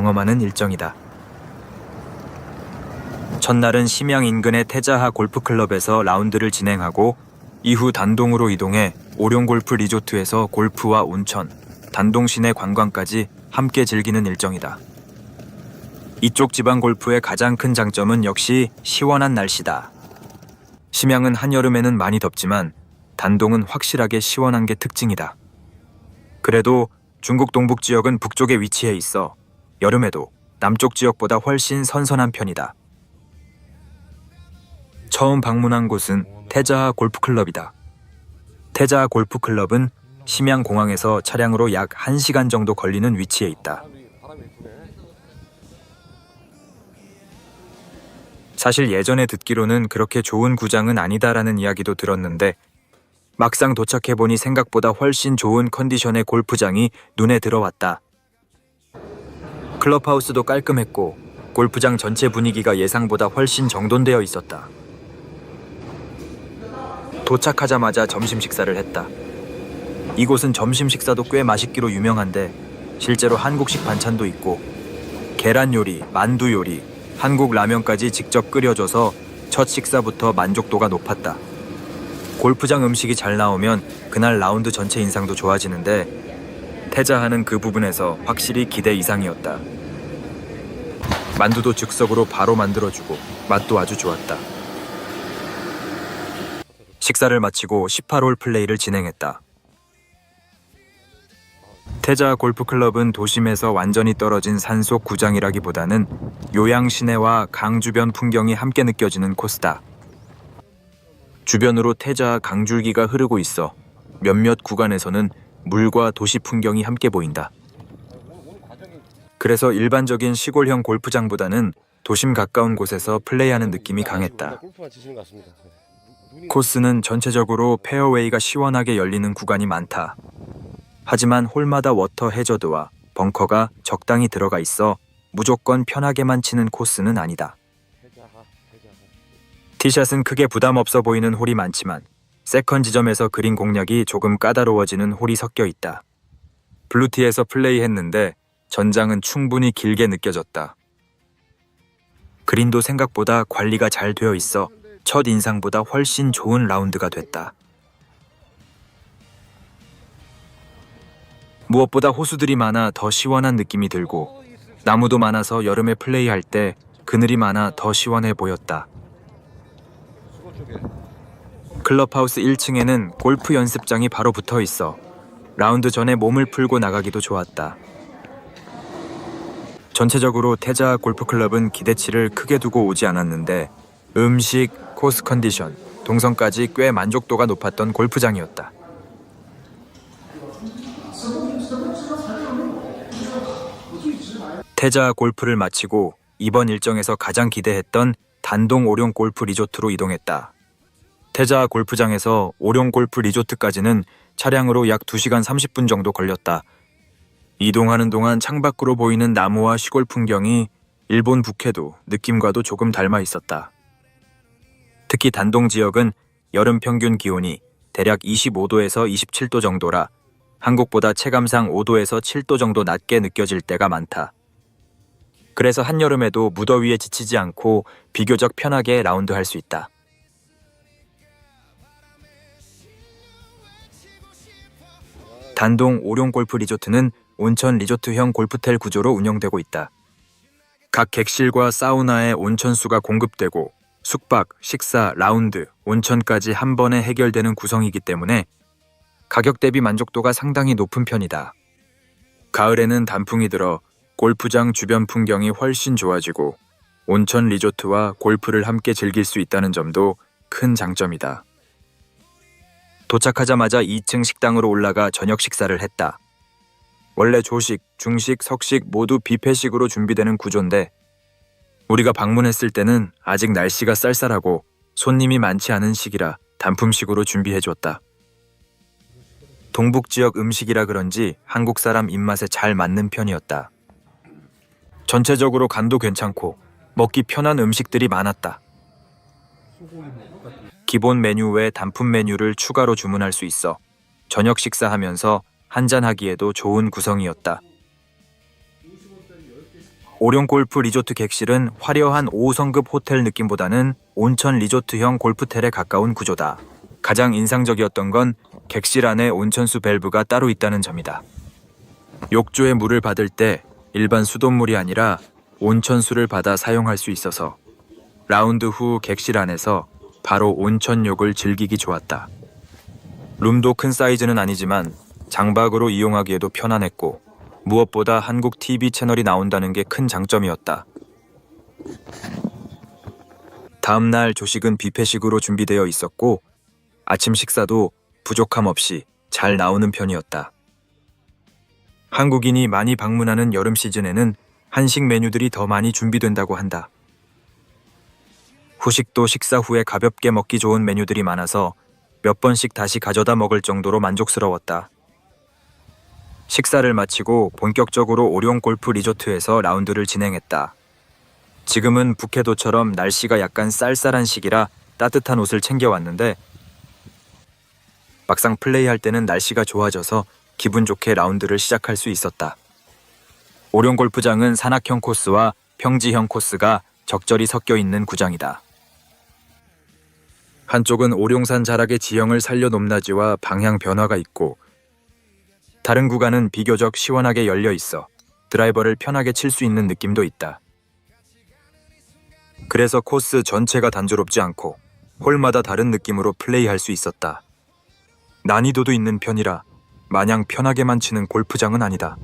경험하는 일정이다. 첫날은 심양 인근의 태자하 골프클럽에서 라운드를 진행하고 이후 단동으로 이동해 오룡골프 리조트에서 골프와 온천, 단동 시내 관광까지 함께 즐기는 일정이다. 이쪽 지방 골프의 가장 큰 장점은 역시 시원한 날씨다. 심양은 한여름에는 많이 덥지만 단동은 확실하게 시원한 게 특징이다. 그래도 중국 동북 지역은 북쪽에 위치해 있어 여름에도 남쪽 지역보다 훨씬 선선한 편이다. 처음 방문한 곳은 태자하 골프클럽이다. 태자하 골프클럽은 심양 공항에서 차량으로 약 1시간 정도 걸리는 위치에 있다. 사실 예전에 듣기로는 그렇게 좋은 구장은 아니다라는 이야기도 들었는데 막상 도착해보니 생각보다 훨씬 좋은 컨디션의 골프장이 눈에 들어왔다. 클럽하우스도 깔끔했고 골프장 전체 분위기가 예상보다 훨씬 정돈되어 있었다. 도착하자마자 점심 식사를 했다. 이곳은 점심 식사도 꽤 맛있기로 유명한데 실제로 한국식 반찬도 있고 계란 요리, 만두 요리, 한국 라면까지 직접 끓여줘서 첫 식사부터 만족도가 높았다. 골프장 음식이 잘 나오면 그날 라운드 전체 인상도 좋아지는데 태자하는 그 부분에서 확실히 기대 이상이었다. 만두도 즉석으로 바로 만들어주고 맛도 아주 좋았다. 식사를 마치고 18홀 플레이를 진행했다. 태자하 골프클럽은 도심에서 완전히 떨어진 산속 구장이라기보다는 요양 시내와 강 주변 풍경이 함께 느껴지는 코스다. 주변으로 태자하 강줄기가 흐르고 있어 몇몇 구간에서는 물과 도시 풍경이 함께 보인다. 그래서 일반적인 시골형 골프장보다는 도심 가까운 곳에서 플레이하는 느낌이 강했다. 코스는 전체적으로 페어웨이가 시원하게 열리는 구간이 많다. 하지만 홀마다 워터 해저드와 벙커가 적당히 들어가 있어 무조건 편하게만 치는 코스는 아니다. 티샷은 크게 부담 없어 보이는 홀이 많지만 세컨 지점에서 그린 공략이 조금 까다로워지는 홀이 섞여 있다. 블루티에서 플레이했는데 전장은 충분히 길게 느껴졌다. 그린도 생각보다 관리가 잘 되어 있어 첫 인상보다 훨씬 좋은 라운드가 됐다. 무엇보다 호수들이 많아 더 시원한 느낌이 들고 나무도 많아서 여름에 플레이할 때 그늘이 많아 더 시원해 보였다. 클럽하우스 1층에는 골프 연습장이 바로 붙어 있어 라운드 전에 몸을 풀고 나가기도 좋았다. 전체적으로 태자하 골프클럽은 기대치를 크게 두고 오지 않았는데 음식, 코스 컨디션, 동선까지 꽤 만족도가 높았던 골프장이었다. 태자하 골프를 마치고 이번 일정에서 가장 기대했던 단동 오룡 골프 리조트로 이동했다. 태자하 골프장에서 오룡 골프 리조트까지는 차량으로 약 2시간 30분 정도 걸렸다. 이동하는 동안 창밖으로 보이는 나무와 시골 풍경이 일본 북해도 느낌과도 조금 닮아 있었다. 특히 단동 지역은 여름 평균 기온이 대략 25도에서 27도 정도라 한국보다 체감상 5도에서 7도 정도 낮게 느껴질 때가 많다. 그래서 한여름에도 무더위에 지치지 않고 비교적 편하게 라운드할 수 있다. 단동 오룡 골프 리조트는 온천 리조트형 골프텔 구조로 운영되고 있다. 각 객실과 사우나에 온천수가 공급되고 숙박, 식사, 라운드, 온천까지 한 번에 해결되는 구성이기 때문에 가격 대비 만족도가 상당히 높은 편이다. 가을에는 단풍이 들어 골프장 주변 풍경이 훨씬 좋아지고 온천 리조트와 골프를 함께 즐길 수 있다는 점도 큰 장점이다. 도착하자마자 2층 식당으로 올라가 저녁 식사를 했다. 원래 조식, 중식, 석식 모두 뷔페식으로 준비되는 구조인데 우리가 방문했을 때는 아직 날씨가 쌀쌀하고 손님이 많지 않은 시기라 단품식으로 준비해줬다. 동북 지역 음식이라 그런지 한국 사람 입맛에 잘 맞는 편이었다. 전체적으로 간도 괜찮고 먹기 편한 음식들이 많았다. 기본 메뉴 외 단품 메뉴를 추가로 주문할 수 있어 저녁 식사하면서 한잔하기에도 좋은 구성이었다. 오룡골프 리조트 객실은 화려한 5성급 호텔 느낌보다는 온천 리조트형 골프텔에 가까운 구조다. 가장 인상적이었던 건 객실 안에 온천수 밸브가 따로 있다는 점이다. 욕조에 물을 받을 때 일반 수돗물이 아니라 온천수를 받아 사용할 수 있어서 라운드 후 객실 안에서 바로 온천욕을 즐기기 좋았다. 룸도 큰 사이즈는 아니지만 장박으로 이용하기에도 편안했고 무엇보다 한국 TV 채널이 나온다는 게 큰 장점이었다. 다음 날 조식은 뷔페식으로 준비되어 있었고 아침 식사도 부족함 없이 잘 나오는 편이었다. 한국인이 많이 방문하는 여름 시즌에는 한식 메뉴들이 더 많이 준비된다고 한다. 후식도 식사 후에 가볍게 먹기 좋은 메뉴들이 많아서 몇 번씩 다시 가져다 먹을 정도로 만족스러웠다. 식사를 마치고 본격적으로 오룡 골프 리조트에서 라운드를 진행했다. 지금은 북해도처럼 날씨가 약간 쌀쌀한 시기라 따뜻한 옷을 챙겨왔는데 막상 플레이할 때는 날씨가 좋아져서 기분 좋게 라운드를 시작할 수 있었다. 오룡 골프장은 산악형 코스와 평지형 코스가 적절히 섞여 있는 구장이다. 한쪽은 오룡산 자락의 지형을 살려 높낮이와 방향 변화가 있고 다른 구간은 비교적 시원하게 열려 있어 드라이버를 편하게 칠 수 있는 느낌도 있다. 그래서 코스 전체가 단조롭지 않고 홀마다 다른 느낌으로 플레이할 수 있었다. 난이도도 있는 편이라 마냥 편하게만 치는 골프장은 아니다.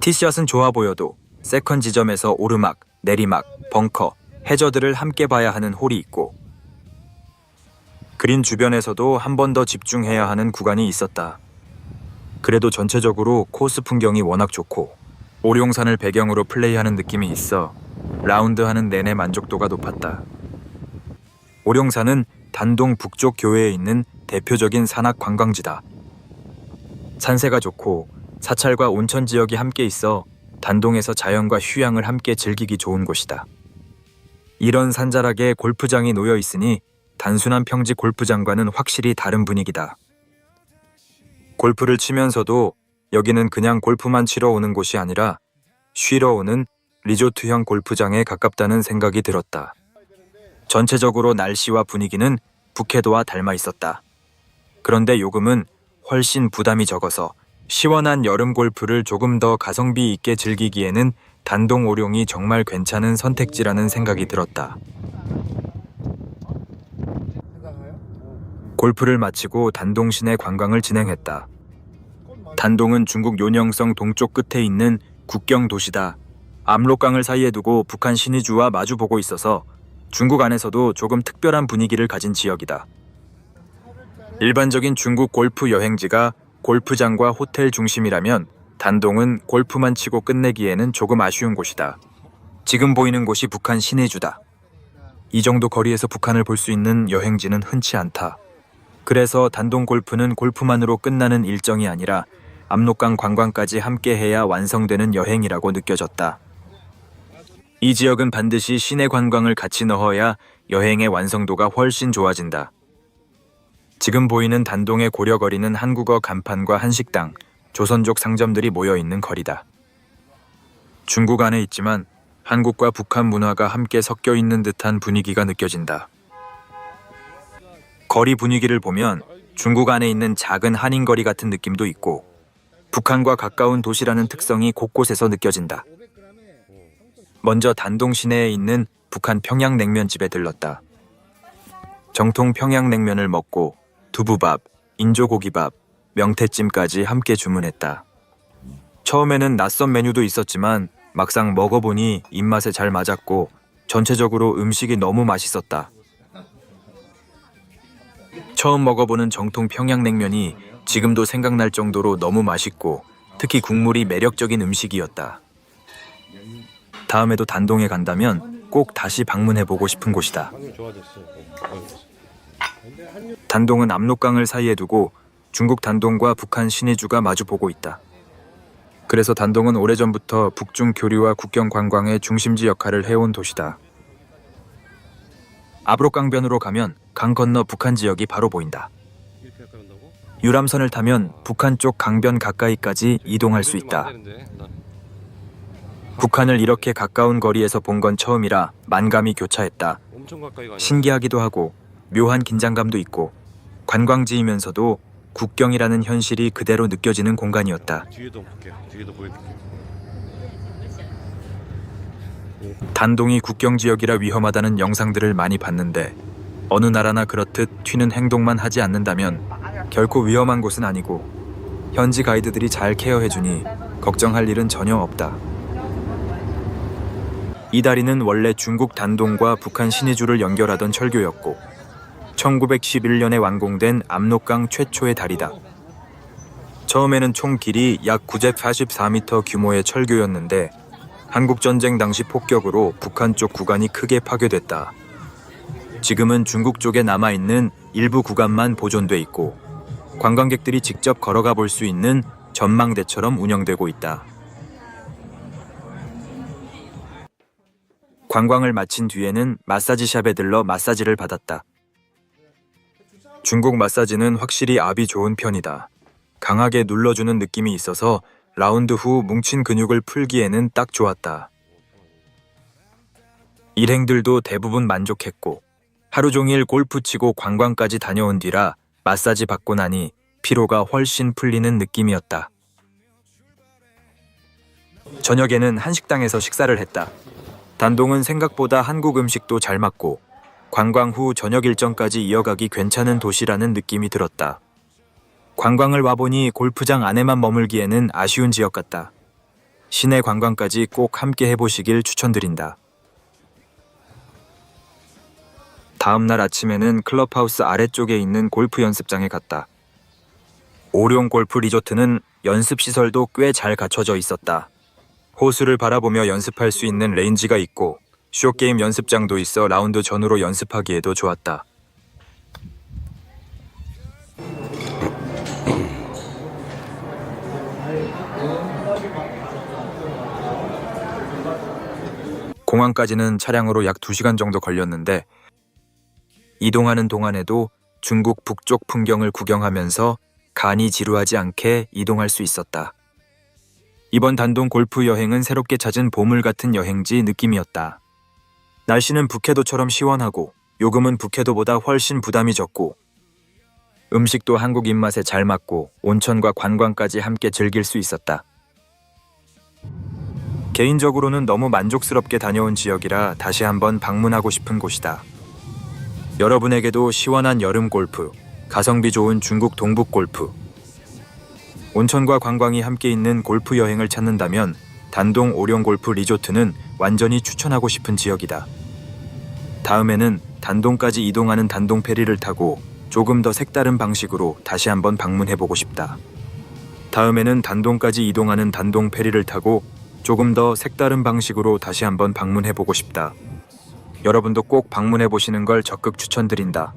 티샷은 좋아 보여도 세컨 지점에서 오르막, 내리막, 벙커, 해저드를 함께 봐야 하는 홀이 있고 그린 주변에서도 한 번 더 집중해야 하는 구간이 있었다. 그래도 전체적으로 코스 풍경이 워낙 좋고 오룡산을 배경으로 플레이하는 느낌이 있어 라운드하는 내내 만족도가 높았다. 오룡산은 단동 북쪽 교외에 있는 대표적인 산악 관광지다. 산세가 좋고 사찰과 온천 지역이 함께 있어 단동에서 자연과 휴양을 함께 즐기기 좋은 곳이다. 이런 산자락에 골프장이 놓여 있으니 단순한 평지 골프장과는 확실히 다른 분위기다. 골프를 치면서도 여기는 그냥 골프만 치러 오는 곳이 아니라 쉬러 오는 리조트형 골프장에 가깝다는 생각이 들었다. 전체적으로 날씨와 분위기는 북해도와 닮아 있었다. 그런데 요금은 훨씬 부담이 적어서 시원한 여름 골프를 조금 더 가성비 있게 즐기기에는 단동 오룡이 정말 괜찮은 선택지라는 생각이 들었다. 골프를 마치고 단동 시내 관광을 진행했다. 단동은 중국 요녕성 동쪽 끝에 있는 국경 도시다. 압록강을 사이에 두고 북한 신의주와 마주보고 있어서 중국 안에서도 조금 특별한 분위기를 가진 지역이다. 일반적인 중국 골프 여행지가 골프장과 호텔 중심이라면 단동은 골프만 치고 끝내기에는 조금 아쉬운 곳이다. 지금 보이는 곳이 북한 신의주다. 이 정도 거리에서 북한을 볼 수 있는 여행지는 흔치 않다. 그래서 단동 골프는 골프만으로 끝나는 일정이 아니라 압록강 관광까지 함께해야 완성되는 여행이라고 느껴졌다. 이 지역은 반드시 시내 관광을 같이 넣어야 여행의 완성도가 훨씬 좋아진다. 지금 보이는 단동의 고려거리는 한국어 간판과 한식당, 조선족 상점들이 모여있는 거리다. 중국 안에 있지만 한국과 북한 문화가 함께 섞여 있는 듯한 분위기가 느껴진다. 거리 분위기를 보면 중국 안에 있는 작은 한인거리 같은 느낌도 있고 북한과 가까운 도시라는 특성이 곳곳에서 느껴진다. 먼저 단동 시내에 있는 북한 평양냉면집에 들렀다. 정통 평양냉면을 먹고 두부밥, 인조고기밥, 명태찜까지 함께 주문했다. 처음에는 낯선 메뉴도 있었지만 막상 먹어보니 입맛에 잘 맞았고 전체적으로 음식이 너무 맛있었다. 처음 먹어보는 정통 평양냉면이 지금도 생각날 정도로 너무 맛있고 특히 국물이 매력적인 음식이었다. 다음에도 단동에 간다면 꼭 다시 방문해보고 싶은 곳이다. 단동은 압록강을 사이에 두고 중국 단동과 북한 신의주가 마주보고 있다. 그래서 단동은 오래전부터 북중 교류와 국경 관광의 중심지 역할을 해온 도시다. 압록강변으로 가면 강 건너 북한 지역이 바로 보인다. 유람선을 타면 북한 쪽 강변 가까이까지 이동할 수 있다. 북한을 이렇게 가까운 거리에서 본 건 처음이라 만감이 교차했다. 엄청 가까이 가네. 신기하기도 하고 묘한 긴장감도 있고 관광지이면서도 국경이라는 현실이 그대로 느껴지는 공간이었다. 뒤에도 볼게요. 뒤에도 보여줄게요. 단동이 국경지역이라 위험하다는 영상들을 많이 봤는데 어느 나라나 그렇듯 튀는 행동만 하지 않는다면 결코 위험한 곳은 아니고 현지 가이드들이 잘 케어해주니 걱정할 일은 전혀 없다. 이 다리는 원래 중국 단동과 북한 신의주를 연결하던 철교였고 1911년에 완공된 압록강 최초의 다리다. 처음에는 총 길이 약 984m 규모의 철교였는데 한국전쟁 당시 폭격으로 북한 쪽 구간이 크게 파괴됐다. 지금은 중국 쪽에 남아있는 일부 구간만 보존돼 있고 관광객들이 직접 걸어가 볼 수 있는 전망대처럼 운영되고 있다. 관광을 마친 뒤에는 마사지샵에 들러 마사지를 받았다. 중국 마사지는 확실히 압이 좋은 편이다. 강하게 눌러주는 느낌이 있어서 라운드 후 뭉친 근육을 풀기에는 딱 좋았다. 일행들도 대부분 만족했고 하루 종일 골프 치고 관광까지 다녀온 뒤라 마사지 받고 나니 피로가 훨씬 풀리는 느낌이었다. 저녁에는 한식당에서 식사를 했다. 단동은 생각보다 한국 음식도 잘 맞고 관광 후 저녁 일정까지 이어가기 괜찮은 도시라는 느낌이 들었다. 관광을 와보니 골프장 안에만 머물기에는 아쉬운 지역 같다. 시내 관광까지 꼭 함께 해보시길 추천드린다. 다음날 아침에는 클럽하우스 아래쪽에 있는 골프 연습장에 갔다. 오룡 골프 리조트는 연습시설도 꽤 잘 갖춰져 있었다. 호수를 바라보며 연습할 수 있는 레인지가 있고 쇼게임 연습장도 있어 라운드 전후로 연습하기에도 좋았다. 공항까지는 차량으로 약 2시간 정도 걸렸는데 이동하는 동안에도 중국 북쪽 풍경을 구경하면서 간이 지루하지 않게 이동할 수 있었다. 이번 단동 골프 여행은 새롭게 찾은 보물 같은 여행지 느낌이었다. 날씨는 북해도처럼 시원하고 요금은 북해도보다 훨씬 부담이 적고 음식도 한국 입맛에 잘 맞고 온천과 관광까지 함께 즐길 수 있었다. 개인적으로는 너무 만족스럽게 다녀온 지역이라 다시 한번 방문하고 싶은 곳이다. 여러분에게도 시원한 여름 골프, 가성비 좋은 중국 동북 골프, 온천과 관광이 함께 있는 골프 여행을 찾는다면 단동 오룡 골프 리조트는 완전히 추천하고 싶은 지역이다. 다음에는 단동까지 이동하는 단동 페리를 타고 조금 더 색다른 방식으로 다시 한번 방문해보고 싶다. 다음에는 단동까지 이동하는 단동 페리를 타고 조금 더 색다른 방식으로 다시 한번 방문해보고 싶다. 여러분도 꼭 방문해보시는 걸 적극 추천드린다.